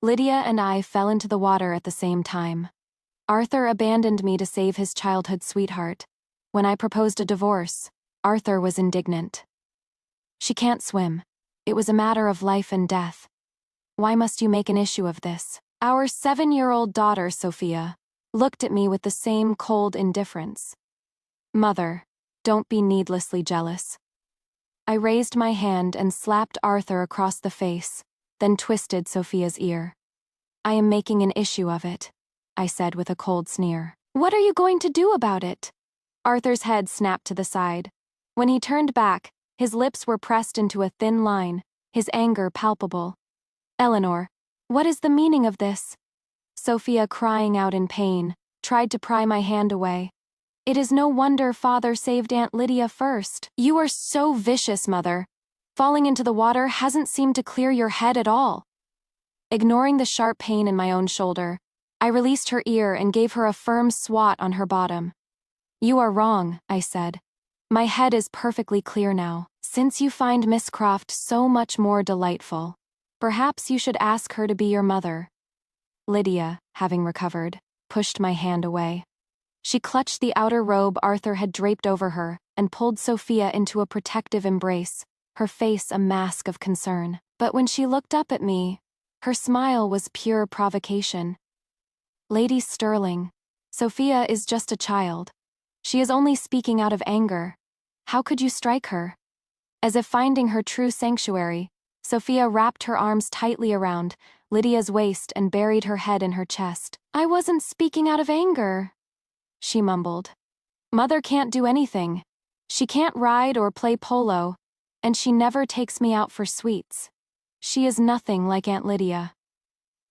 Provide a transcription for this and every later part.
Lydia and I fell into the water at the same time. Arthur abandoned me to save his childhood sweetheart. When I proposed a divorce, Arthur was indignant. She can't swim. It was a matter of life and death. Why must you make an issue of this? Our 7-year-old daughter, Sophia, looked at me with the same cold indifference. Mother, don't be needlessly jealous. I raised my hand and slapped Arthur across the face, then twisted Sophia's ear. I am making an issue of it, I said with a cold sneer. What are you going to do about it? Arthur's head snapped to the side. When he turned back, his lips were pressed into a thin line, his anger palpable. Eleanor, what is the meaning of this? Sophia, crying out in pain, tried to pry my hand away. It is no wonder Father saved Aunt Lydia first. You are so vicious, Mother. Falling into the water hasn't seemed to clear your head at all. Ignoring the sharp pain in my own shoulder, I released her ear and gave her a firm swat on her bottom. You are wrong, I said. My head is perfectly clear now. Since you find Miss Croft so much more delightful, perhaps you should ask her to be your mother. Lydia, having recovered, pushed my hand away. She clutched the outer robe Arthur had draped over her and pulled Sophia into a protective embrace, her face a mask of concern. But when she looked up at me, her smile was pure provocation. Lady Sterling, Sophia is just a child. She is only speaking out of anger. How could you strike her? As if finding her true sanctuary, Sophia wrapped her arms tightly around Lydia's waist and buried her head in her chest. I wasn't speaking out of anger, she mumbled. Mother can't do anything. She can't ride or play polo, and she never takes me out for sweets. She is nothing like Aunt Lydia.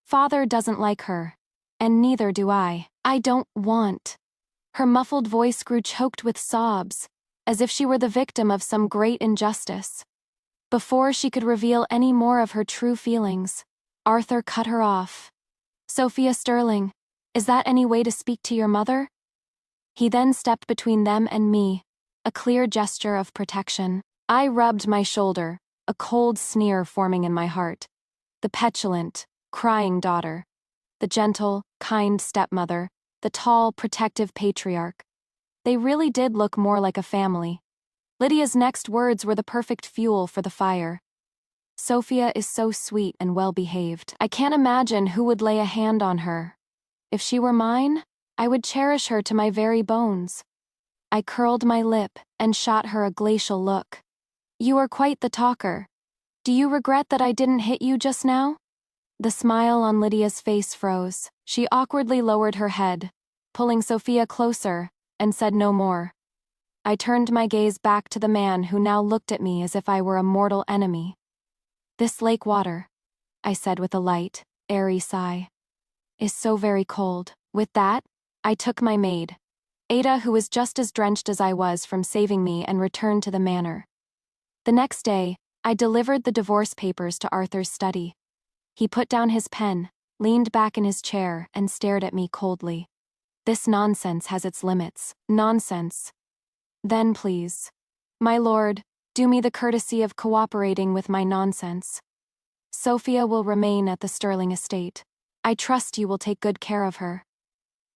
Father doesn't like her, and neither do I. I don't want. Her muffled voice grew choked with sobs, as if she were the victim of some great injustice. Before she could reveal any more of her true feelings, Arthur cut her off. Sophia Sterling, is that any way to speak to your mother? He then stepped between them and me, a clear gesture of protection. I rubbed my shoulder, a cold sneer forming in my heart. The petulant, crying daughter. The gentle, kind stepmother. The tall, protective patriarch. They really did look more like a family. Lydia's next words were the perfect fuel for the fire. Sophia is so sweet and well-behaved. I can't imagine who would lay a hand on her. If she were mine, I would cherish her to my very bones. I curled my lip and shot her a glacial look. You are quite the talker. Do you regret that I didn't hit you just now? The smile on Lydia's face froze. She awkwardly lowered her head, pulling Sophia closer, and said no more. I turned my gaze back to the man who now looked at me as if I were a mortal enemy. This lake water, I said with a light, airy sigh, is so very cold. With that, I took my maid, Ada, who was just as drenched as I was from saving me, and returned to the manor. The next day, I delivered the divorce papers to Arthur's study. He put down his pen, leaned back in his chair, and stared at me coldly. This nonsense has its limits. Nonsense. Then please, my lord, do me the courtesy of cooperating with my nonsense. Sophia will remain at the Sterling estate. I trust you will take good care of her.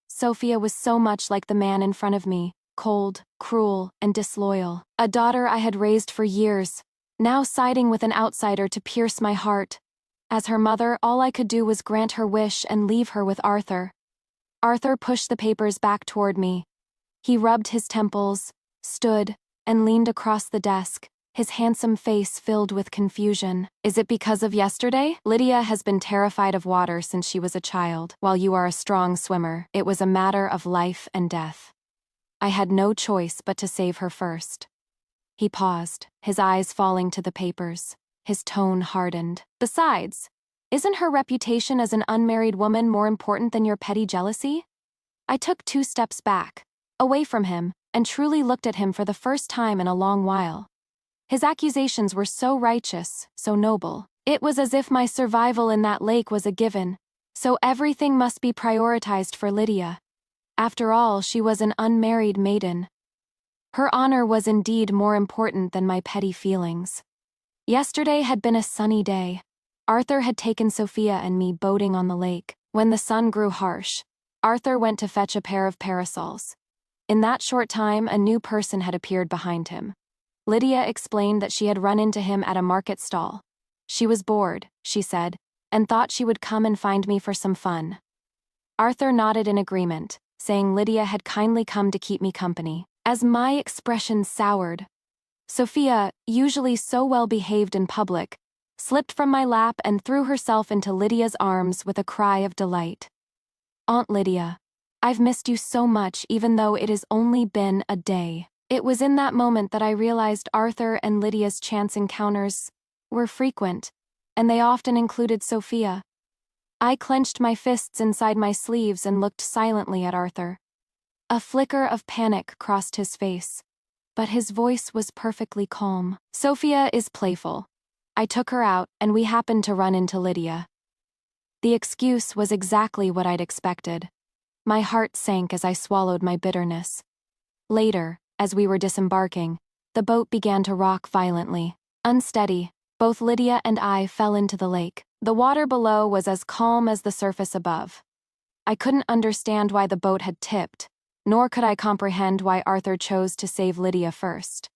Sophia was so much like the man in front of me, cold, cruel, and disloyal. A daughter I had raised for years, now siding with an outsider to pierce my heart. As her mother, all I could do was grant her wish and leave her with Arthur. Arthur pushed the papers back toward me. He rubbed his temples, stood, and leaned across the desk, his handsome face filled with confusion. Is it because of yesterday? Lydia has been terrified of water since she was a child. While you are a strong swimmer, it was a matter of life and death. I had no choice but to save her first. He paused, his eyes falling to the papers. His tone hardened. Besides, isn't her reputation as an unmarried woman more important than your petty jealousy? I took 2 steps back, away from him, and truly looked at him for the first time in a long while. His accusations were so righteous, so noble. It was as if my survival in that lake was a given, so everything must be prioritized for Lydia. After all, she was an unmarried maiden. Her honor was indeed more important than my petty feelings. Yesterday had been a sunny day. Arthur had taken Sophia and me boating on the lake. When the sun grew harsh, Arthur went to fetch a pair of parasols. In that short time, a new person had appeared behind him. Lydia explained that she had run into him at a market stall. She was bored, she said, and thought she would come and find me for some fun. Arthur nodded in agreement, saying Lydia had kindly come to keep me company. As my expression soured, Sophia, usually so well behaved in public, slipped from my lap and threw herself into Lydia's arms with a cry of delight. "Aunt Lydia, I've missed you so much even though it has only been a day." It was in that moment that I realized Arthur and Lydia's chance encounters were frequent, and they often included Sophia. I clenched my fists inside my sleeves and looked silently at Arthur. A flicker of panic crossed his face, but his voice was perfectly calm. "Sophia is playful. I took her out, and we happened to run into Lydia." The excuse was exactly what I'd expected. My heart sank as I swallowed my bitterness. Later, as we were disembarking, the boat began to rock violently. Unsteady, both Lydia and I fell into the lake. The water below was as calm as the surface above. I couldn't understand why the boat had tipped, nor could I comprehend why Arthur chose to save Lydia first.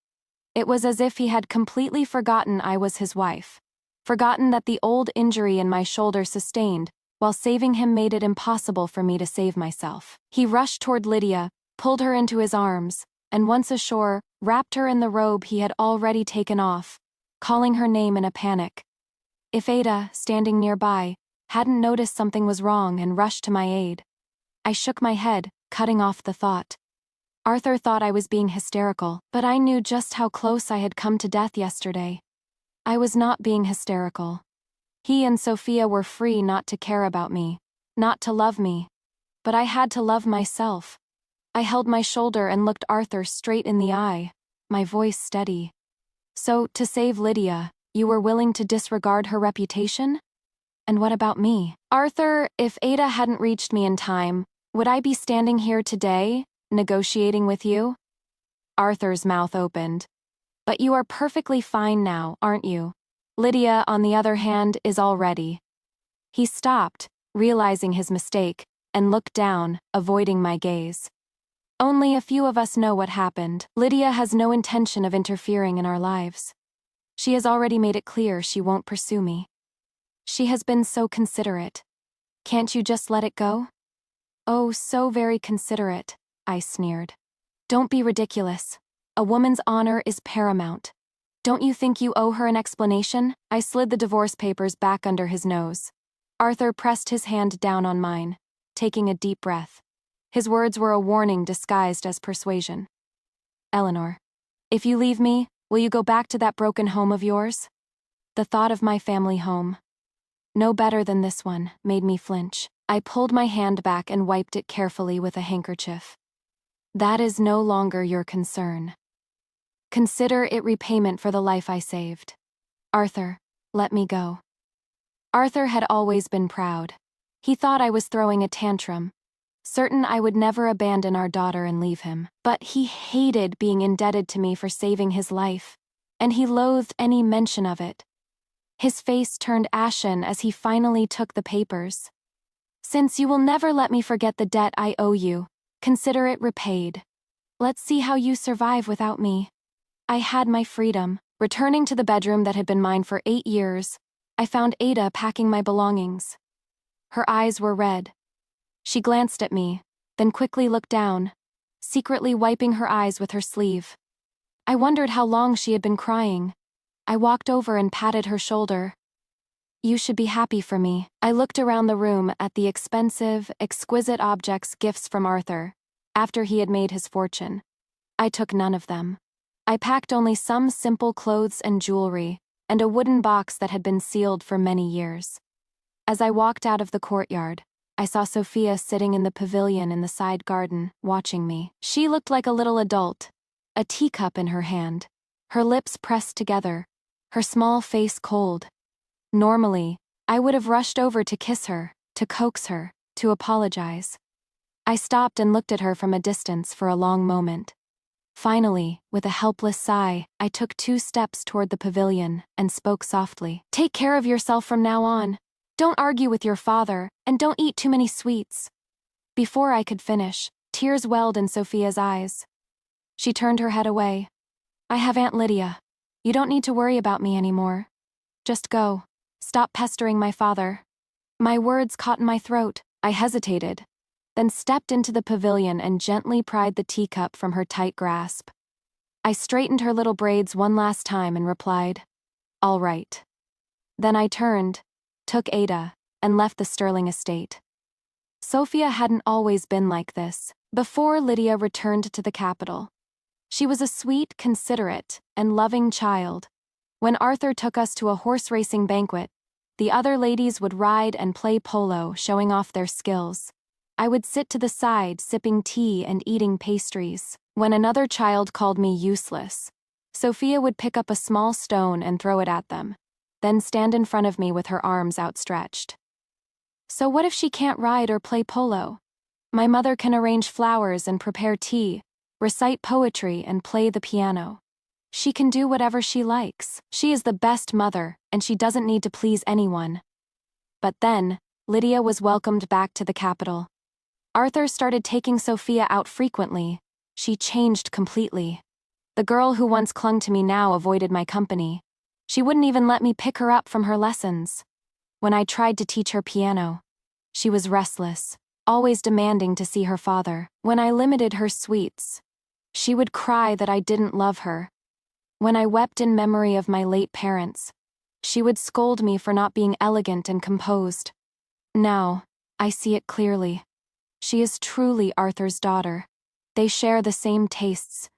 It was as if he had completely forgotten I was his wife, forgotten that the old injury in my shoulder sustained, while saving him made it impossible for me to save myself. He rushed toward Lydia, pulled her into his arms, and once ashore, wrapped her in the robe he had already taken off, calling her name in a panic. If Ada, standing nearby, hadn't noticed something was wrong and rushed to my aid. I shook my head, cutting off the thought. Arthur thought I was being hysterical, but I knew just how close I had come to death yesterday. I was not being hysterical. He and Sophia were free not to care about me, not to love me, but I had to love myself. I held my shoulder and looked Arthur straight in the eye, my voice steady. "So, to save Lydia, you were willing to disregard her reputation? And what about me? Arthur, if Ada hadn't reached me in time, would I be standing here today, negotiating with you?" Arthur's mouth opened. "But you are perfectly fine now, aren't you? Lydia, on the other hand, is all ready." He stopped, realizing his mistake, and looked down, avoiding my gaze. "Only a few of us know what happened. Lydia has no intention of interfering in our lives. She has already made it clear she won't pursue me. She has been so considerate. Can't you just let it go?" "Oh, so very considerate," I sneered. "Don't be ridiculous. A woman's honor is paramount. Don't you think you owe her an explanation?" I slid the divorce papers back under his nose. Arthur pressed his hand down on mine, taking a deep breath. His words were a warning disguised as persuasion. "Eleanor, if you leave me, will you go back to that broken home of yours?" The thought of my family home, no better than this one, made me flinch. I pulled my hand back and wiped it carefully with a handkerchief. "That is no longer your concern. Consider it repayment for the life I saved. Arthur, let me go." Arthur had always been proud. He thought I was throwing a tantrum, certain I would never abandon our daughter and leave him. But he hated being indebted to me for saving his life, and he loathed any mention of it. His face turned ashen as he finally took the papers. "Since you will never let me forget the debt I owe you, consider it repaid. Let's see how you survive without me." I had my freedom. Returning to the bedroom that had been mine for 8 years, I found Ada packing my belongings. Her eyes were red. She glanced at me, then quickly looked down, secretly wiping her eyes with her sleeve. I wondered how long she had been crying. I walked over and patted her shoulder. "You should be happy for me." I looked around the room at the expensive, exquisite objects, gifts from Arthur, after he had made his fortune. I took none of them. I packed only some simple clothes and jewelry, and a wooden box that had been sealed for many years. As I walked out of the courtyard, I saw Sophia sitting in the pavilion in the side garden, watching me. She looked like a little adult, a teacup in her hand, her lips pressed together, her small face cold. Normally, I would have rushed over to kiss her, to coax her, to apologize. I stopped and looked at her from a distance for a long moment. Finally, with a helpless sigh, I took 2 steps toward the pavilion and spoke softly. Take care of yourself from now on. Don't argue with your father, and don't eat too many sweets. Before I could finish, tears welled in Sophia's eyes. She turned her head away. I have Aunt Lydia. You don't need to worry about me anymore. Just go. Stop pestering my father. My words caught in my throat. I hesitated, then stepped into the pavilion and gently pried the teacup from her tight grasp. I straightened her little braids one last time and replied, "All right." Then I turned, took Ada, and left the Sterling estate. Sophia hadn't always been like this. Before Lydia returned to the capital, she was a sweet, considerate, and loving child. When Arthur took us to a horse racing banquet, the other ladies would ride and play polo, showing off their skills. I would sit to the side, sipping tea and eating pastries. When another child called me useless, Sophia would pick up a small stone and throw it at them, then stand in front of me with her arms outstretched. So what if she can't ride or play polo? My mother can arrange flowers and prepare tea, recite poetry and play the piano. She can do whatever she likes. She is the best mother, and she doesn't need to please anyone. But then, Lydia was welcomed back to the capital. Arthur started taking Sophia out frequently. She changed completely. The girl who once clung to me now avoided my company. She wouldn't even let me pick her up from her lessons. When I tried to teach her piano, she was restless, always demanding to see her father. When I limited her sweets, she would cry that I didn't love her. When I wept in memory of my late parents, she would scold me for not being elegant and composed. Now, I see it clearly. She is truly Arthur's daughter. They share the same tastes.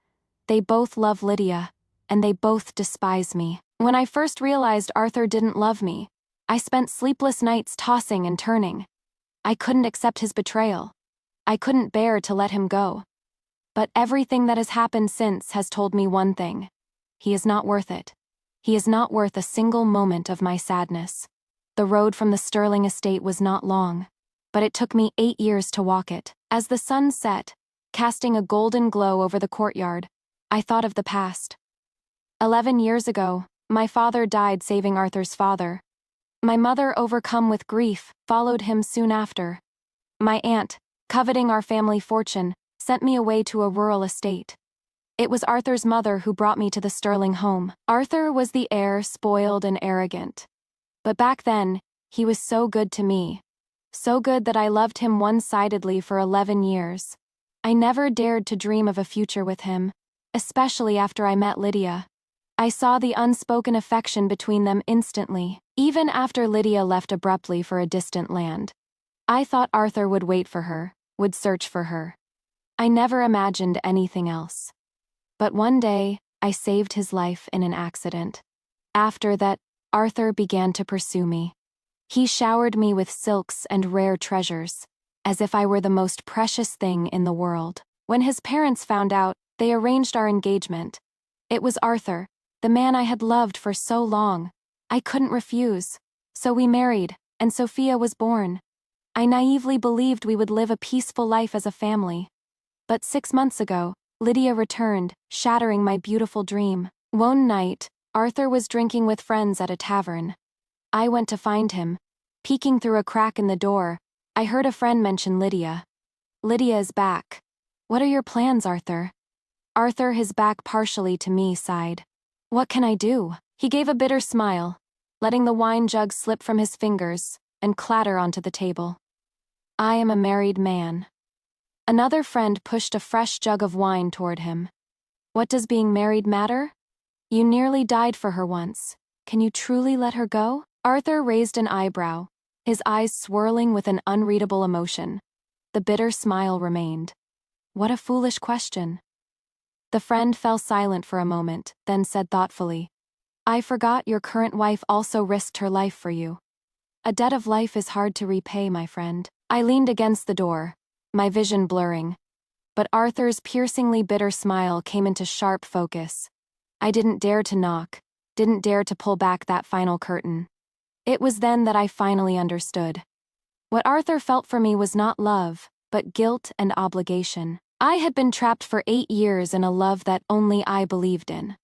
They both love Lydia, and they both despise me. When I first realized Arthur didn't love me, I spent sleepless nights tossing and turning. I couldn't accept his betrayal. I couldn't bear to let him go. But everything that has happened since has told me one thing. He is not worth it. He is not worth a single moment of my sadness. The road from the Sterling estate was not long, but it took me 8 years to walk it. As the sun set, casting a golden glow over the courtyard, I thought of the past. 11 years ago, my father died saving Arthur's father. My mother, overcome with grief, followed him soon after. My aunt, coveting our family fortune, sent me away to a rural estate. It was Arthur's mother who brought me to the Sterling home. Arthur was the heir, spoiled and arrogant. But back then, he was so good to me. So good that I loved him one-sidedly for 11 years. I never dared to dream of a future with him, especially after I met Lydia. I saw the unspoken affection between them instantly, even after Lydia left abruptly for a distant land. I thought Arthur would wait for her, would search for her. I never imagined anything else. But one day, I saved his life in an accident. After that, Arthur began to pursue me. He showered me with silks and rare treasures, as if I were the most precious thing in the world. When his parents found out, they arranged our engagement. It was Arthur, the man I had loved for so long. I couldn't refuse. So we married, and Sophia was born. I naively believed we would live a peaceful life as a family. But 6 months ago, Lydia returned, shattering my beautiful dream. One night, Arthur was drinking with friends at a tavern. I went to find him. Peeking through a crack in the door, I heard a friend mention Lydia. Lydia is back. What are your plans, Arthur? Arthur, his back partially to me, sighed. What can I do? He gave a bitter smile, letting the wine jug slip from his fingers and clatter onto the table. I am a married man. Another friend pushed a fresh jug of wine toward him. What does being married matter? You nearly died for her once. Can you truly let her go? Arthur raised an eyebrow, his eyes swirling with an unreadable emotion. The bitter smile remained. What a foolish question. The friend fell silent for a moment, then said thoughtfully, I forgot your current wife also risked her life for you. A debt of life is hard to repay, my friend. I leaned against the door, my vision blurring. But Arthur's piercingly bitter smile came into sharp focus. I didn't dare to knock, didn't dare to pull back that final curtain. It was then that I finally understood. What Arthur felt for me was not love, but guilt and obligation. I had been trapped for 8 years in a love that only I believed in.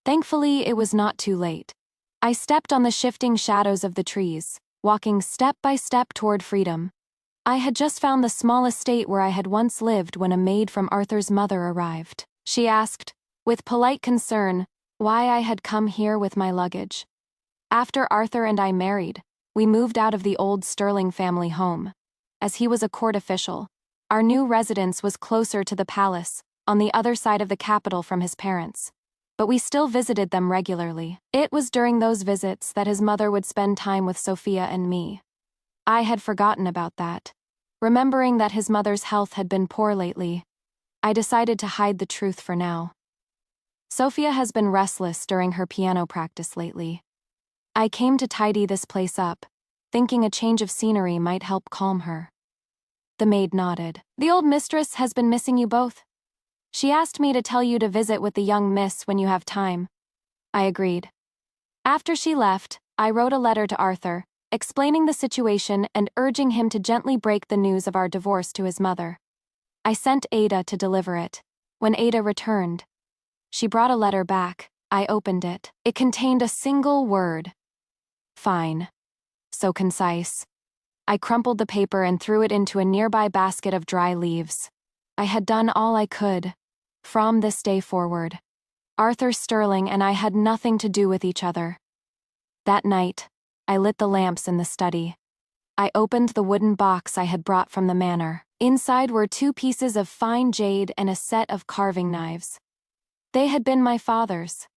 Thankfully, it was not too late. I stepped on the shifting shadows of the trees, walking step by step toward freedom. I had just found the small estate where I had once lived when a maid from Arthur's mother arrived. She asked, with polite concern, why I had come here with my luggage. After Arthur and I married, we moved out of the old Sterling family home. As he was a court official, our new residence was closer to the palace, on the other side of the capital from his parents. But we still visited them regularly. It was during those visits that his mother would spend time with Sophia and me. I had forgotten about that. Remembering that his mother's health had been poor lately, I decided to hide the truth for now. Sophia has been restless during her piano practice lately. I came to tidy this place up, thinking a change of scenery might help calm her. The maid nodded. The old mistress has been missing you both. She asked me to tell you to visit with the young miss when you have time. I agreed. After she left, I wrote a letter to Arthur, explaining the situation and urging him to gently break the news of our divorce to his mother. I sent Ada to deliver it. When Ada returned, she brought a letter back. I opened it. It contained a single word. Fine. So concise. I crumpled the paper and threw it into a nearby basket of dry leaves. I had done all I could. From this day forward, Arthur Sterling and I had nothing to do with each other. That night, I lit the lamps in the study. I opened the wooden box I had brought from the manor. Inside were 2 pieces of fine jade and a set of carving knives. They had been my father's.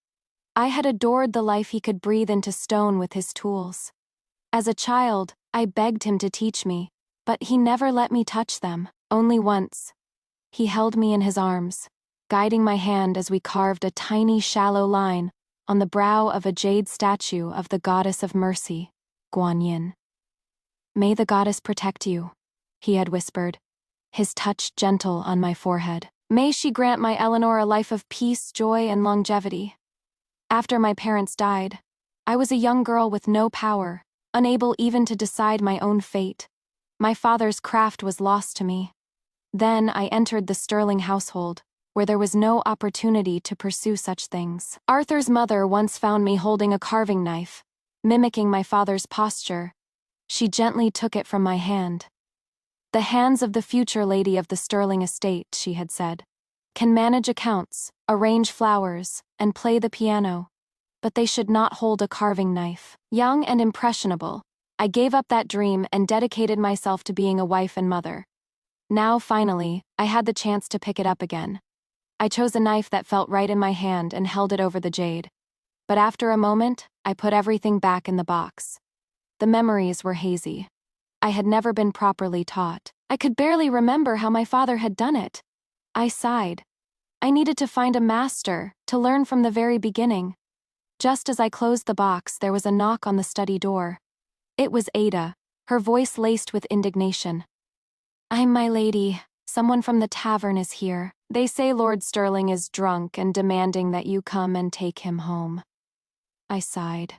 I had adored the life he could breathe into stone with his tools. As a child, I begged him to teach me, but he never let me touch them. Only once. He held me in his arms, guiding my hand as we carved a tiny shallow line on the brow of a jade statue of the goddess of mercy, Guanyin. May the goddess protect you, he had whispered, his touch gentle on my forehead. May she grant my Eleanor a life of peace, joy, and longevity. After my parents died, I was a young girl with no power, unable even to decide my own fate. My father's craft was lost to me. Then I entered the Sterling household, where there was no opportunity to pursue such things. Arthur's mother once found me holding a carving knife, mimicking my father's posture. She gently took it from my hand. The hands of the future lady of the Sterling estate, she had said, can manage accounts, arrange flowers, and play the piano, but they should not hold a carving knife. Young and impressionable, I gave up that dream and dedicated myself to being a wife and mother. Now, finally, I had the chance to pick it up again. I chose a knife that felt right in my hand and held it over the jade. But after a moment, I put everything back in the box. The memories were hazy. I had never been properly taught. I could barely remember how my father had done it. I sighed. I needed to find a master, to learn from the very beginning. Just as I closed the box, there was a knock on the study door. It was Ada, her voice laced with indignation. I'm my lady. Someone from the tavern is here. They say Lord Sterling is drunk and demanding that you come and take him home. I sighed.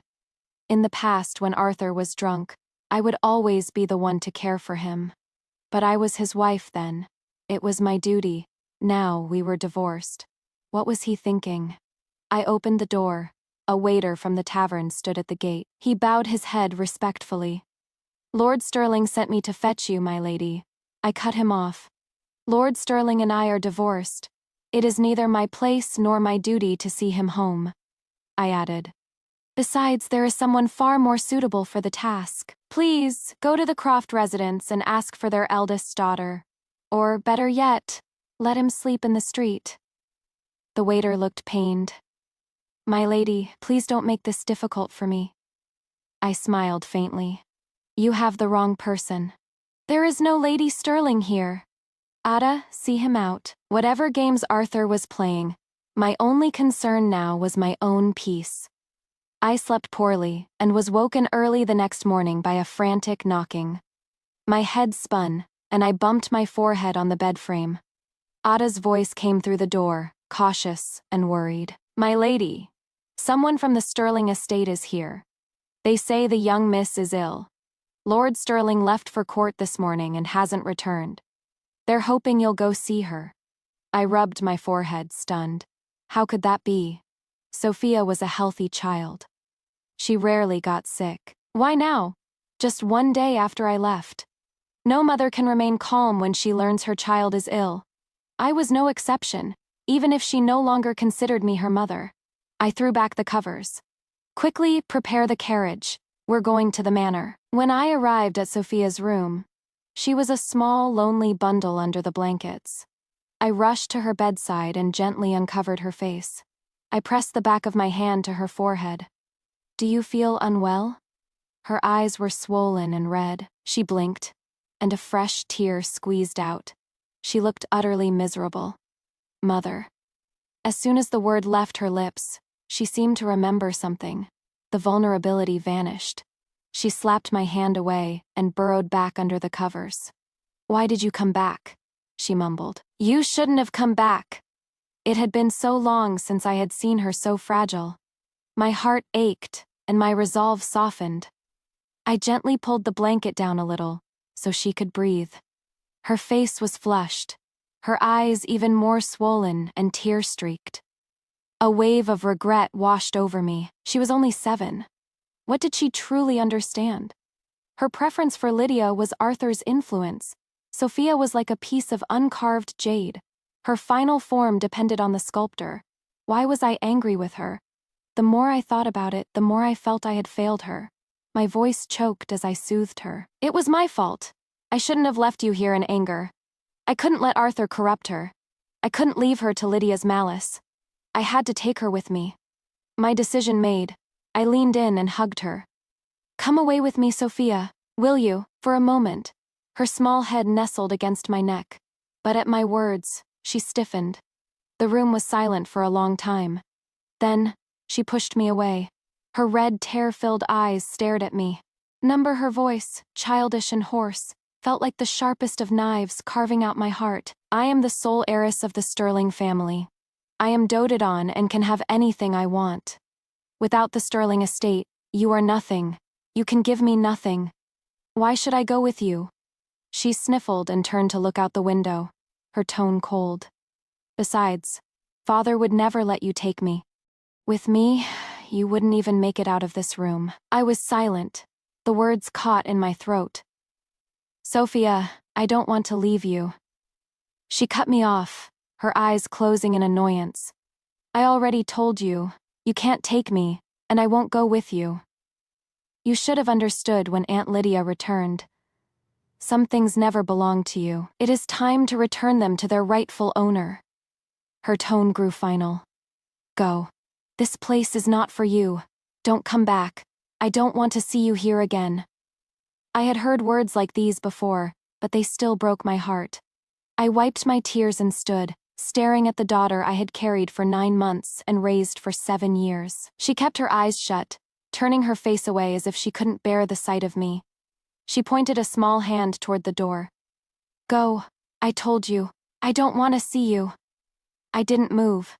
In the past, when Arthur was drunk, I would always be the one to care for him. But I was his wife then. It was my duty. Now we were divorced. What was he thinking? I opened the door. A waiter from the tavern stood at the gate. He bowed his head respectfully. Lord Sterling sent me to fetch you, my lady. I cut him off. Lord Sterling and I are divorced. It is neither my place nor my duty to see him home. I added. Besides, there is someone far more suitable for the task. Please, go to the Croft residence and ask for their eldest daughter. Or, better yet, let him sleep in the street. The waiter looked pained. My lady, please don't make this difficult for me. I smiled faintly. You have the wrong person. There is no Lady Sterling here. Ada, see him out. Whatever games Arthur was playing, my only concern now was my own peace. I slept poorly and was woken early the next morning by a frantic knocking. My head spun, and I bumped my forehead on the bed frame. Ada's voice came through the door, cautious and worried. My lady, someone from the Sterling estate is here. They say the young miss is ill. Lord Sterling left for court this morning and hasn't returned. They're hoping you'll go see her. I rubbed my forehead, stunned. How could that be? Sophia was a healthy child. She rarely got sick. Why now? Just one day after I left. No mother can remain calm when she learns her child is ill. I was no exception, even if she no longer considered me her mother. I threw back the covers. Quickly, prepare the carriage. We're going to the manor. When I arrived at Sophia's room, she was a small, lonely bundle under the blankets. I rushed to her bedside and gently uncovered her face. I pressed the back of my hand to her forehead. Do you feel unwell? Her eyes were swollen and red. She blinked, and a fresh tear squeezed out. She looked utterly miserable. Mother. As soon as the word left her lips, she seemed to remember something. The vulnerability vanished. She slapped my hand away and burrowed back under the covers. Why did you come back? She mumbled. You shouldn't have come back. It had been so long since I had seen her so fragile. My heart ached, and my resolve softened. I gently pulled the blanket down a little, so she could breathe. Her face was flushed, her eyes even more swollen and tear-streaked. A wave of regret washed over me. She was only 7. What did she truly understand? Her preference for Lydia was Arthur's influence. Sophia was like a piece of uncarved jade. Her final form depended on the sculptor. Why was I angry with her? The more I thought about it, the more I felt I had failed her. My voice choked as I soothed her. It was my fault. I shouldn't have left you here in anger. I couldn't let Arthur corrupt her. I couldn't leave her to Lydia's malice. I had to take her with me. My decision made, I leaned in and hugged her. Come away with me, Sophia, will you, for a moment? Her small head nestled against my neck. But at my words, she stiffened. The room was silent for a long time. Then, she pushed me away. Her red, tear-filled eyes stared at me. Her voice, childish and hoarse, felt like the sharpest of knives carving out my heart. I am the sole heiress of the Sterling family. I am doted on and can have anything I want. Without the Sterling estate, you are nothing. You can give me nothing. Why should I go with you? She sniffled and turned to look out the window, her tone cold. Besides, Father would never let you take me. With me, you wouldn't even make it out of this room. I was silent, the words caught in my throat. Sophia, I don't want to leave you. She cut me off, her eyes closing in annoyance. I already told you, you can't take me, and I won't go with you. You should have understood when Aunt Lydia returned. Some things never belong to you. It is time to return them to their rightful owner. Her tone grew final. Go. This place is not for you. Don't come back. I don't want to see you here again. I had heard words like these before, but they still broke my heart. I wiped my tears and stood, staring at the daughter I had carried for 9 months and raised for 7 years. She kept her eyes shut, turning her face away as if she couldn't bear the sight of me. She pointed a small hand toward the door. Go, I told you. I don't want to see you. I didn't move.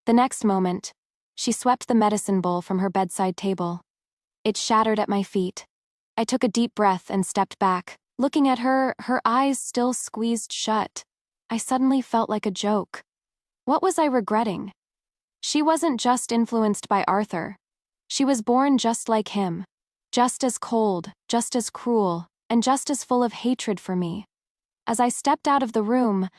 The next moment, she swept the medicine bowl from her bedside table. It shattered at my feet. I took a deep breath and stepped back. Looking at her, her eyes still squeezed shut. I suddenly felt like a joke. What was I regretting? She wasn't just influenced by Arthur. She was born just like him. Just as cold, just as cruel, and just as full of hatred for me. As I stepped out of the room,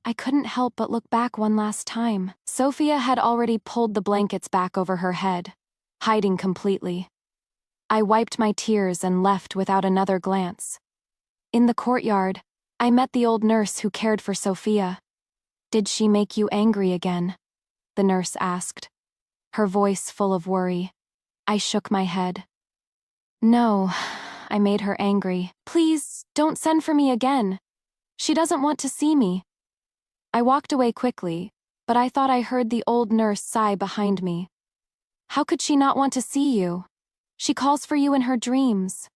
I couldn't help but look back one last time. Sophia had already pulled the blankets back over her head, hiding completely. I wiped my tears and left without another glance. In the courtyard, I met the old nurse who cared for Sophia. Did she make you angry again? The nurse asked, her voice full of worry. I shook my head. No, I made her angry. Please, don't send for me again. She doesn't want to see me. I walked away quickly, but I thought I heard the old nurse sigh behind me. How could she not want to see you? She calls for you in her dreams.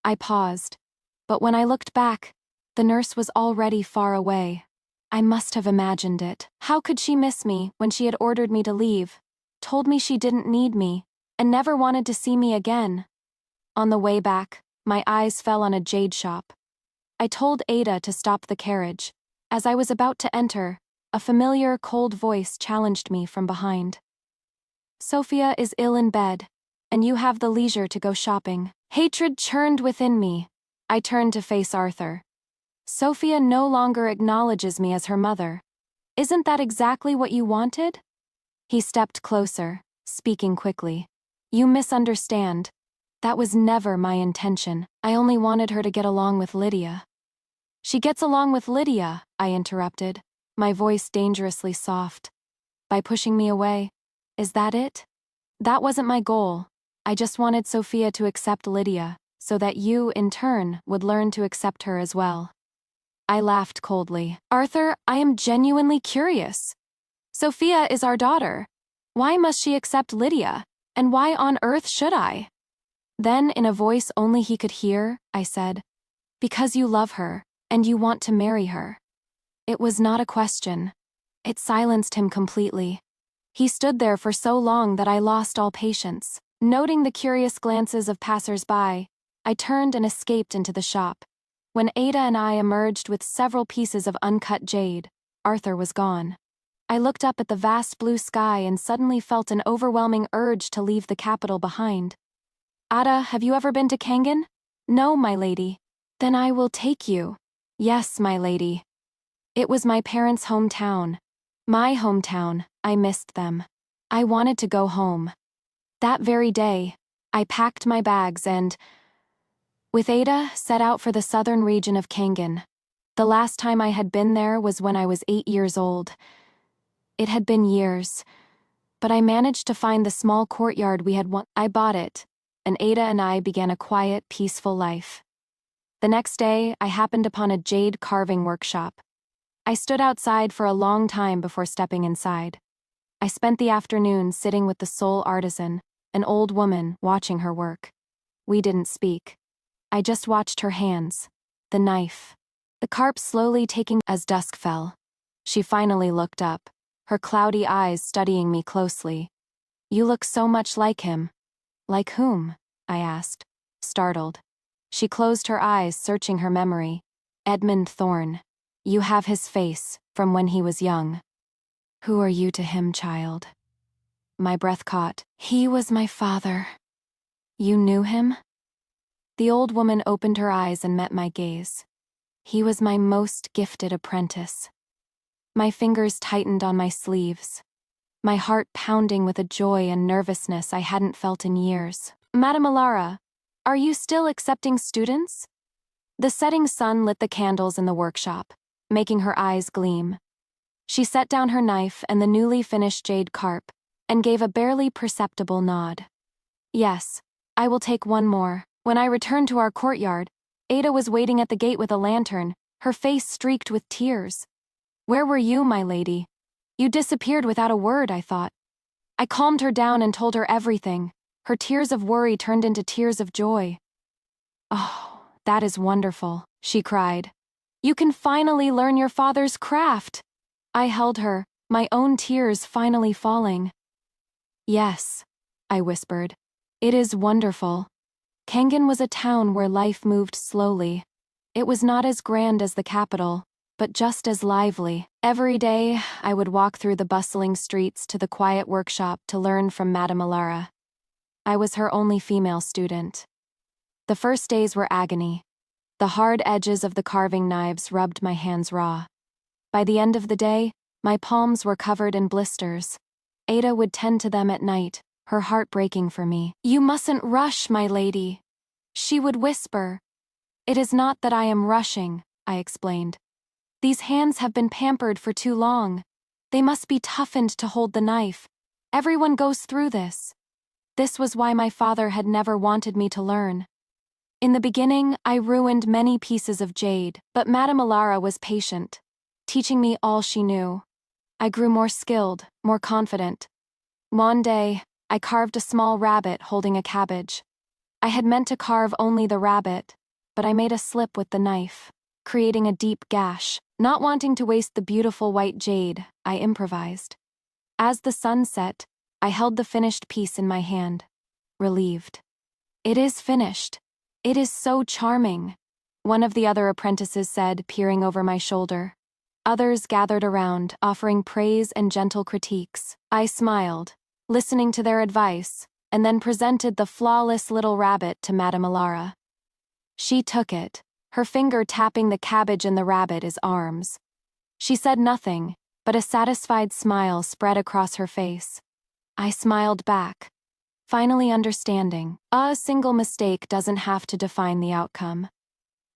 I paused, but when I looked back, the nurse was already far away. I must have imagined it. How could she miss me when she had ordered me to leave, told me she didn't need me, and never wanted to see me again? On the way back, my eyes fell on a jade shop. I told Ada to stop the carriage. As I was about to enter, a familiar, cold voice challenged me from behind. Sophia is ill in bed, and you have the leisure to go shopping. Hatred churned within me. I turned to face Arthur. Sophia no longer acknowledges me as her mother. Isn't that exactly what you wanted? He stepped closer, speaking quickly. You misunderstand. That was never my intention. I only wanted her to get along with Lydia. She gets along with Lydia, I interrupted, my voice dangerously soft. By pushing me away. Is that it? That wasn't my goal. I just wanted Sophia to accept Lydia, so that you, in turn, would learn to accept her as well. I laughed coldly. Arthur, I am genuinely curious. Sophia is our daughter. Why must she accept Lydia? And why on earth should I? Then, in a voice only he could hear, I said, because you love her, and you want to marry her. It was not a question. It silenced him completely. He stood there for so long that I lost all patience. Noting the curious glances of passers-by, I turned and escaped into the shop. When Ada and I emerged with several pieces of uncut jade, Arthur was gone. I looked up at the vast blue sky and suddenly felt an overwhelming urge to leave the capital behind. Ada, have you ever been to Kangen? No, my lady. Then I will take you. Yes, my lady. It was my parents' hometown. My hometown. I missed them. I wanted to go home. That very day, I packed my bags and, with Ada, set out for the southern region of Kangen. The last time I had been there was when I was 8 years old. It had been years, but I managed to find the small courtyard we had once. I bought it, and Ada and I began a quiet, peaceful life. The next day, I happened upon a jade carving workshop. I stood outside for a long time before stepping inside. I spent the afternoon sitting with the sole artisan, an old woman, watching her work. We didn't speak. I just watched her hands, the knife, the carp slowly taking. As dusk fell, she finally looked up, her cloudy eyes studying me closely. You look so much like him. Like whom? I asked, startled. She closed her eyes, searching her memory. Edmund Thorne. You have his face, from when he was young. Who are you to him, child? My breath caught. He was my father. You knew him? The old woman opened her eyes and met my gaze. He was my most gifted apprentice. My fingers tightened on my sleeves, my heart pounding with a joy and nervousness I hadn't felt in years. Madame Alara, are you still accepting students? The setting sun lit the candles in the workshop, making her eyes gleam. She set down her knife and the newly finished jade carp, and gave a barely perceptible nod. Yes, I will take one more. When I returned to our courtyard, Ada was waiting at the gate with a lantern, her face streaked with tears. Where were you, my lady? You disappeared without a word, I thought. I calmed her down and told her everything. Her tears of worry turned into tears of joy. Oh, that is wonderful, she cried. You can finally learn your father's craft. I held her, my own tears finally falling. Yes, I whispered. It is wonderful. Kangen was a town where life moved slowly. It was not as grand as the capital, but just as lively. Every day, I would walk through the bustling streets to the quiet workshop to learn from Madame Alara. I was her only female student. The first days were agony. The hard edges of the carving knives rubbed my hands raw. By the end of the day, my palms were covered in blisters. Ada would tend to them at night, her heart breaking for me. You mustn't rush, my lady, she would whisper. It is not that I am rushing, I explained. These hands have been pampered for too long. They must be toughened to hold the knife. Everyone goes through this. This was why my father had never wanted me to learn. In the beginning, I ruined many pieces of jade, but Madame Alara was patient, teaching me all she knew. I grew more skilled, more confident. One day, I carved a small rabbit holding a cabbage. I had meant to carve only the rabbit, but I made a slip with the knife, creating a deep gash. Not wanting to waste the beautiful white jade, I improvised. As the sun set, I held the finished piece in my hand, relieved. It is finished. It is so charming, one of the other apprentices said, peering over my shoulder. Others gathered around, offering praise and gentle critiques. I smiled, listening to their advice, and then presented the flawless little rabbit to Madame Alara. She took it, her finger tapping the cabbage in the rabbit's arms. She said nothing, but a satisfied smile spread across her face. I smiled back, finally understanding. A single mistake doesn't have to define the outcome.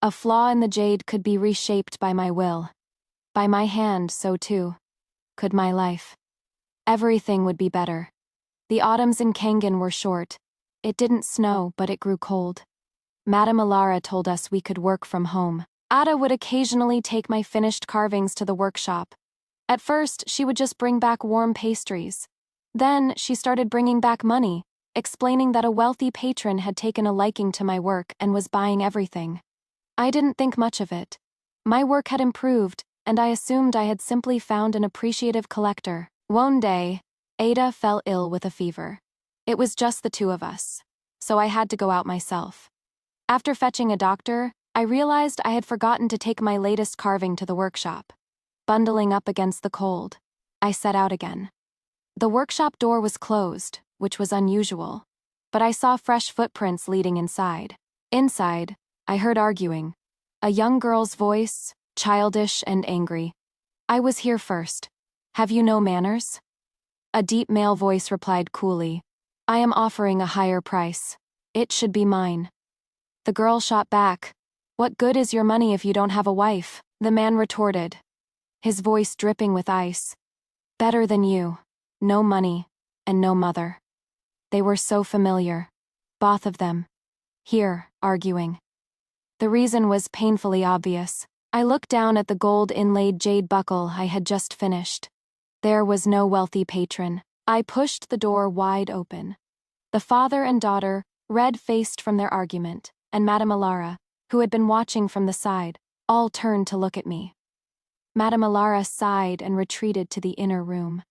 A flaw in the jade could be reshaped by my will. By my hand, so too could my life. Everything would be better. The autumns in Kangen were short. It didn't snow, but it grew cold. Madame Alara told us we could work from home. Ada would occasionally take my finished carvings to the workshop. At first, she would just bring back warm pastries. Then, she started bringing back money, explaining that a wealthy patron had taken a liking to my work and was buying everything. I didn't think much of it. My work had improved, and I assumed I had simply found an appreciative collector. One day, Ada fell ill with a fever. It was just the two of us, so I had to go out myself. After fetching a doctor, I realized I had forgotten to take my latest carving to the workshop. Bundling up against the cold, I set out again. The workshop door was closed, which was unusual, but I saw fresh footprints leading inside. Inside, I heard arguing. A young girl's voice, childish and angry. I was here first. Have you no manners? A deep male voice replied coolly. I am offering a higher price. It should be mine. The girl shot back. What good is your money if you don't have a wife? The man retorted, his voice dripping with ice. Better than you. No money, and no mother. They were so familiar. Both of them. Here, arguing. The reason was painfully obvious. I looked down at the gold-inlaid jade buckle I had just finished. There was no wealthy patron. I pushed the door wide open. The father and daughter, red-faced from their argument, and Madame Alara, who had been watching from the side, all turned to look at me. Madame Alara sighed and retreated to the inner room.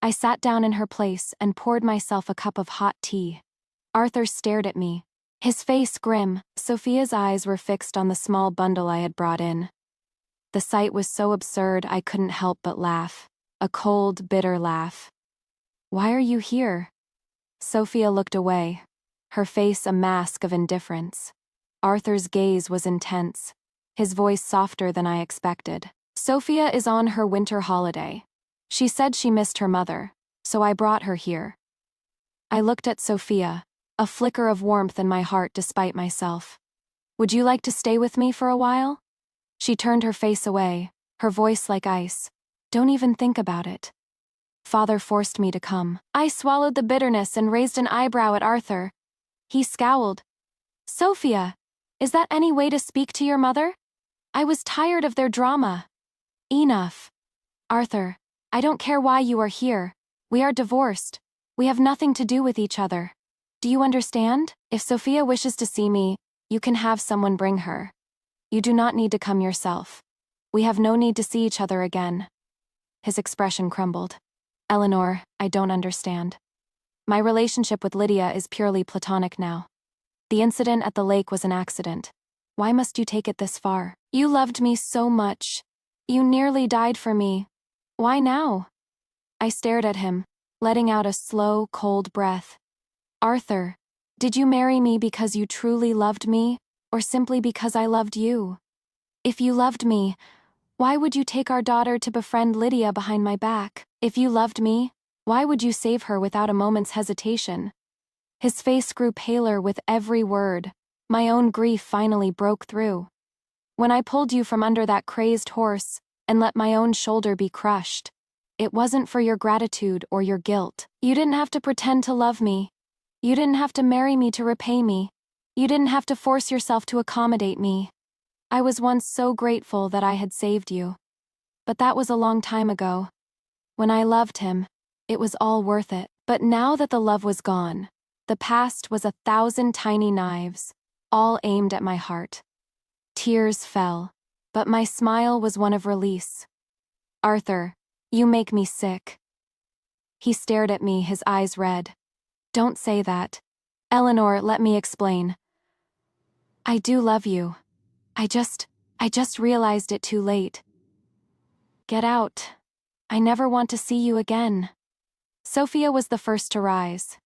I sat down in her place and poured myself a cup of hot tea. Arthur stared at me, his face grim. Sophia's eyes were fixed on the small bundle I had brought in. The sight was so absurd I couldn't help but laugh. A cold, bitter laugh. Why are you here? Sophia looked away, her face a mask of indifference. Arthur's gaze was intense, his voice softer than I expected. Sophia is on her winter holiday. She said she missed her mother, so I brought her here. I looked at Sophia, a flicker of warmth in my heart despite myself. Would you like to stay with me for a while? She turned her face away, her voice like ice. Don't even think about it. Father forced me to come. I swallowed the bitterness and raised an eyebrow at Arthur. He scowled. Sophia, is that any way to speak to your mother? I was tired of their drama. Enough. Arthur, I don't care why you are here. We are divorced. We have nothing to do with each other. Do you understand? If Sophia wishes to see me, you can have someone bring her. You do not need to come yourself. We have no need to see each other again. His expression crumbled. Eleanor, I don't understand. My relationship with Lydia is purely platonic now. The incident at the lake was an accident. Why must you take it this far? You loved me so much. You nearly died for me. Why now? I stared at him, letting out a slow, cold breath. Arthur, did you marry me because you truly loved me, or simply because I loved you? If you loved me, why would you take our daughter to befriend Lydia behind my back? If you loved me, why would you save her without a moment's hesitation? His face grew paler with every word. My own grief finally broke through. When I pulled you from under that crazed horse and let my own shoulder be crushed, it wasn't for your gratitude or your guilt. You didn't have to pretend to love me. You didn't have to marry me to repay me. You didn't have to force yourself to accommodate me. I was once so grateful that I had saved you. But that was a long time ago. When I loved him, it was all worth it. But now that the love was gone, the past was 1,000 tiny knives, all aimed at my heart. Tears fell, but my smile was one of release. Arthur, you make me sick. He stared at me, his eyes red. Don't say that. Eleanor, let me explain. I do love you. I just realized it too late. Get out. I never want to see you again. Sophia was the first to rise.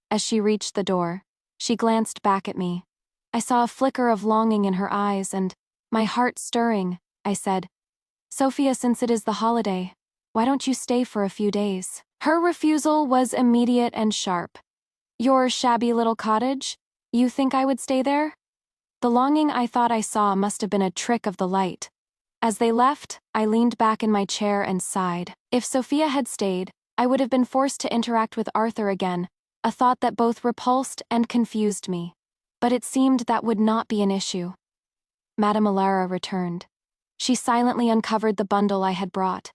As she reached the door, she glanced back at me. I saw a flicker of longing in her eyes and, my heart stirring, I said, Sophia, since it is the holiday, why don't you stay for a few days? Her refusal was immediate and sharp. Your shabby little cottage? You think I would stay there? The longing I thought I saw must have been a trick of the light. As they left, I leaned back in my chair and sighed. If Sophia had stayed, I would have been forced to interact with Arthur again, a thought that both repulsed and confused me. But it seemed that would not be an issue. Madame Alara returned. She silently uncovered the bundle I had brought.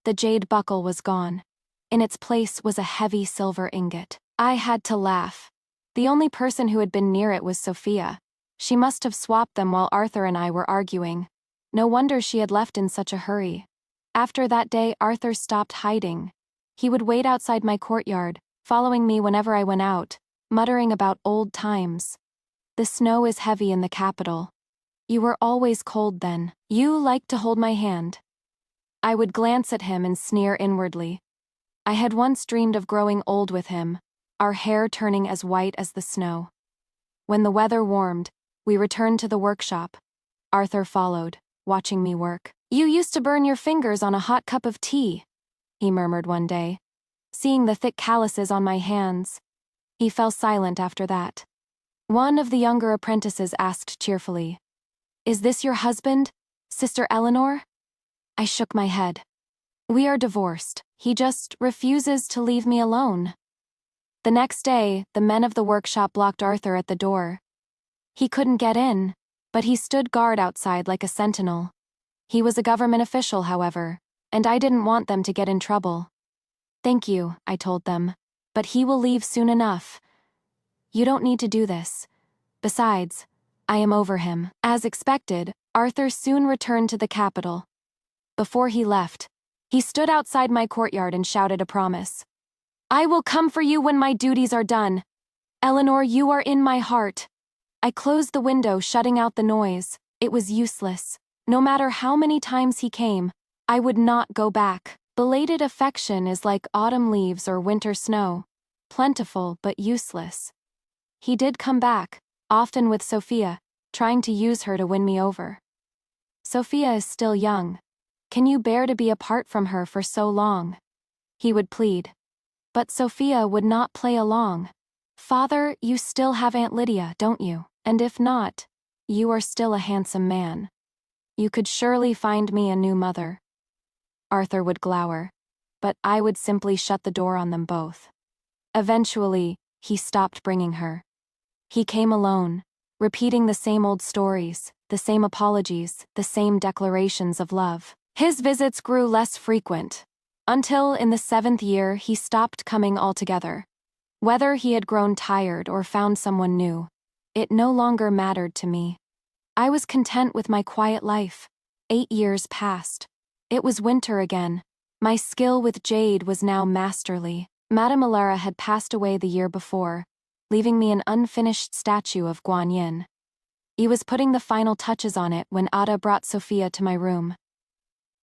The jade buckle was gone. In its place was a heavy silver ingot. I had to laugh. The only person who had been near it was Sophia. She must have swapped them while Arthur and I were arguing. No wonder she had left in such a hurry. After that day, Arthur stopped hiding. He would wait outside my courtyard, following me whenever I went out, muttering about old times. The snow is heavy in the capital. You were always cold then. You liked to hold my hand. I would glance at him and sneer inwardly. I had once dreamed of growing old with him, our hair turning as white as the snow. When the weather warmed, we returned to the workshop. Arthur followed, watching me work. You used to burn your fingers on a hot cup of tea, he murmured one day. Seeing the thick calluses on my hands, he fell silent after that. One of the younger apprentices asked cheerfully, Is this your husband, Sister Eleanor? I shook my head. We are divorced. He just refuses to leave me alone. The next day, the men of the workshop blocked Arthur at the door. He couldn't get in, but he stood guard outside like a sentinel. He was a government official, however, and I didn't want them to get in trouble. Thank you, I told them, but he will leave soon enough. You don't need to do this. Besides, I am over him. As expected, Arthur soon returned to the capital. Before he left, he stood outside my courtyard and shouted a promise. I will come for you when my duties are done. Eleanor, you are in my heart. I closed the window, shutting out the noise. It was useless. No matter how many times he came, I would not go back. Belated affection is like autumn leaves or winter snow, plentiful but useless. He did come back, often with Sophia, trying to use her to win me over. Sophia is still young. Can you bear to be apart from her for so long? He would plead. But Sophia would not play along. Father, you still have Aunt Lydia, don't you? And if not, you are still a handsome man. You could surely find me a new mother. Arthur would glower, but I would simply shut the door on them both. Eventually, he stopped bringing her. He came alone, repeating the same old stories, the same apologies, the same declarations of love. His visits grew less frequent, until in the 7th year he stopped coming altogether. Whether he had grown tired or found someone new, it no longer mattered to me. I was content with my quiet life. 8 years passed. It was winter again. My skill with jade was now masterly. Madame Alara had passed away the year before, leaving me an unfinished statue of Guan Yin. He was putting the final touches on it when Ada brought Sophia to my room.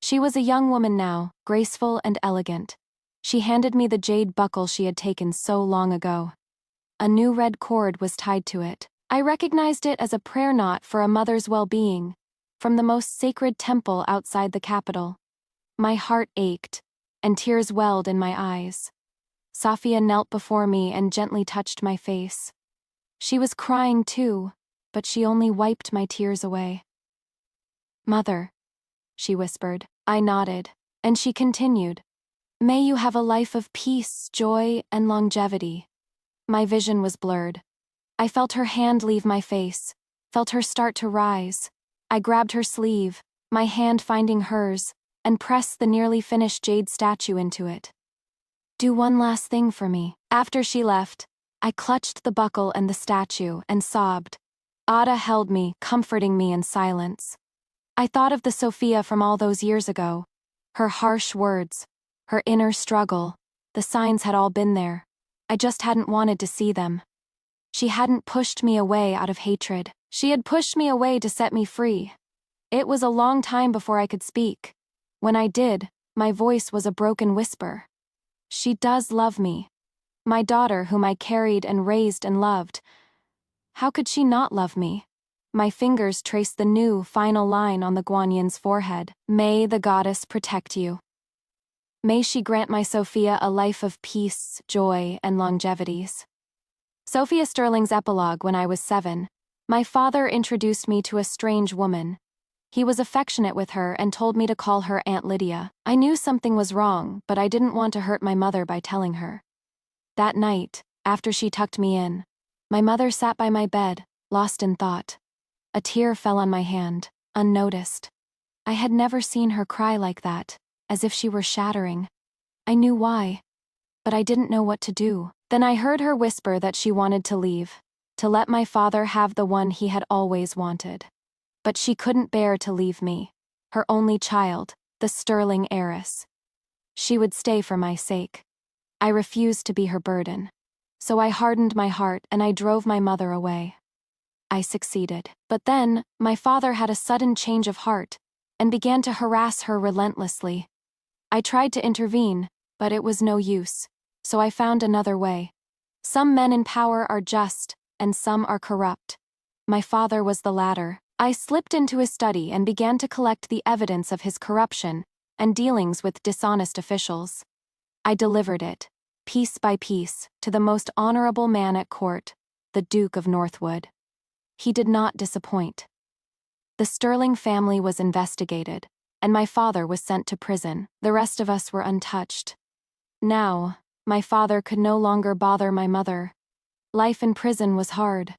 She was a young woman now, graceful and elegant. She handed me the jade buckle she had taken so long ago. A new red cord was tied to it. I recognized it as a prayer knot for a mother's well-being, from the most sacred temple outside the capital. My heart ached, and tears welled in my eyes. Sophia knelt before me and gently touched my face. She was crying too, but she only wiped my tears away. Mother, she whispered. I nodded, and she continued. May you have a life of peace, joy, and longevity. My vision was blurred. I felt her hand leave my face, felt her start to rise. I grabbed her sleeve, my hand finding hers, and pressed the nearly finished jade statue into it. Do one last thing for me. After she left, I clutched the buckle and the statue and sobbed. Ada held me, comforting me in silence. I thought of the Sophia from all those years ago. Her harsh words, her inner struggle, the signs had all been there. I just hadn't wanted to see them. She hadn't pushed me away out of hatred. She had pushed me away to set me free. It was a long time before I could speak. When I did, my voice was a broken whisper. She does love me. My daughter whom I carried and raised and loved. How could she not love me? My fingers traced the new, final line on the Guanyan's forehead. May the goddess protect you. May she grant my Sophia a life of peace, joy, and longevities. Sophia Sterling's epilogue. When I was 7, my father introduced me to a strange woman. He was affectionate with her and told me to call her Aunt Lydia. I knew something was wrong, but I didn't want to hurt my mother by telling her. That night, after she tucked me in, my mother sat by my bed, lost in thought. A tear fell on my hand, unnoticed. I had never seen her cry like that, as if she were shattering. I knew why, but I didn't know what to do. Then I heard her whisper that she wanted to leave, to let my father have the one he had always wanted. But she couldn't bear to leave me, her only child, the Sterling heiress. She would stay for my sake. I refused to be her burden. So I hardened my heart and I drove my mother away. I succeeded. But then, my father had a sudden change of heart and began to harass her relentlessly. I tried to intervene, but it was no use, so I found another way. Some men in power are just, and some are corrupt. My father was the latter. I slipped into his study and began to collect the evidence of his corruption and dealings with dishonest officials. I delivered it, piece by piece, to the most honorable man at court, the Duke of Northwood. He did not disappoint. The Sterling family was investigated, and my father was sent to prison. The rest of us were untouched. Now, my father could no longer bother my mother. Life in prison was hard.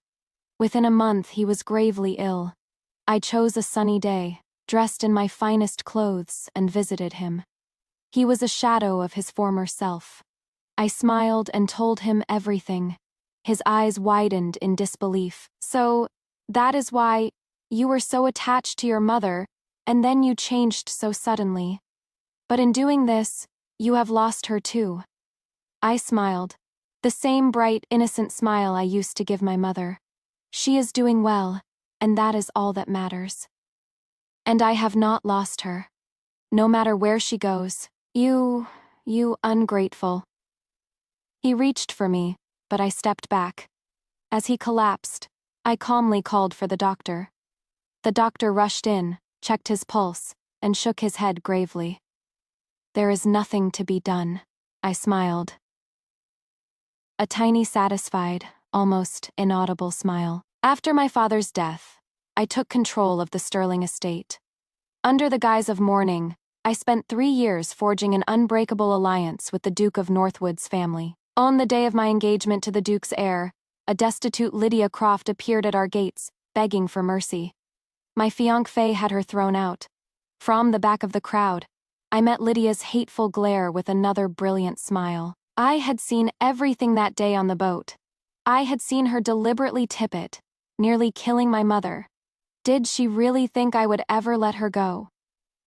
Within a month he was gravely ill. I chose a sunny day, dressed in my finest clothes, and visited him. He was a shadow of his former self. I smiled and told him everything. His eyes widened in disbelief. So, that is why you were so attached to your mother, and then you changed so suddenly. But in doing this, you have lost her too. I smiled. The same bright, innocent smile I used to give my mother. She is doing well, and that is all that matters. And I have not lost her. No matter where she goes. You ungrateful. He reached for me, but I stepped back. As he collapsed, I calmly called for the doctor. The doctor rushed in, checked his pulse, and shook his head gravely. There is nothing to be done, I smiled. A tiny satisfied, almost inaudible smile. After my father's death, I took control of the Sterling estate. Under the guise of mourning, I spent 3 years forging an unbreakable alliance with the Duke of Northwood's family. On the day of my engagement to the Duke's heir, a destitute Lydia Croft appeared at our gates, begging for mercy. My fiancé had her thrown out. From the back of the crowd, I met Lydia's hateful glare with another brilliant smile. I had seen everything that day on the boat. I had seen her deliberately tip it, nearly killing my mother. Did she really think I would ever let her go?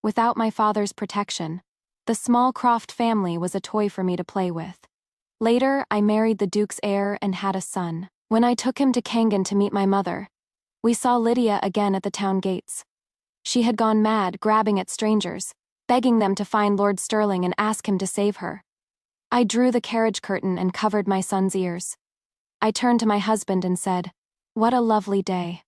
Without my father's protection, the small Croft family was a toy for me to play with. Later, I married the Duke's heir and had a son. When I took him to Kangan to meet my mother, we saw Lydia again at the town gates. She had gone mad, grabbing at strangers, begging them to find Lord Sterling and ask him to save her. I drew the carriage curtain and covered my son's ears. I turned to my husband and said, "What a lovely day."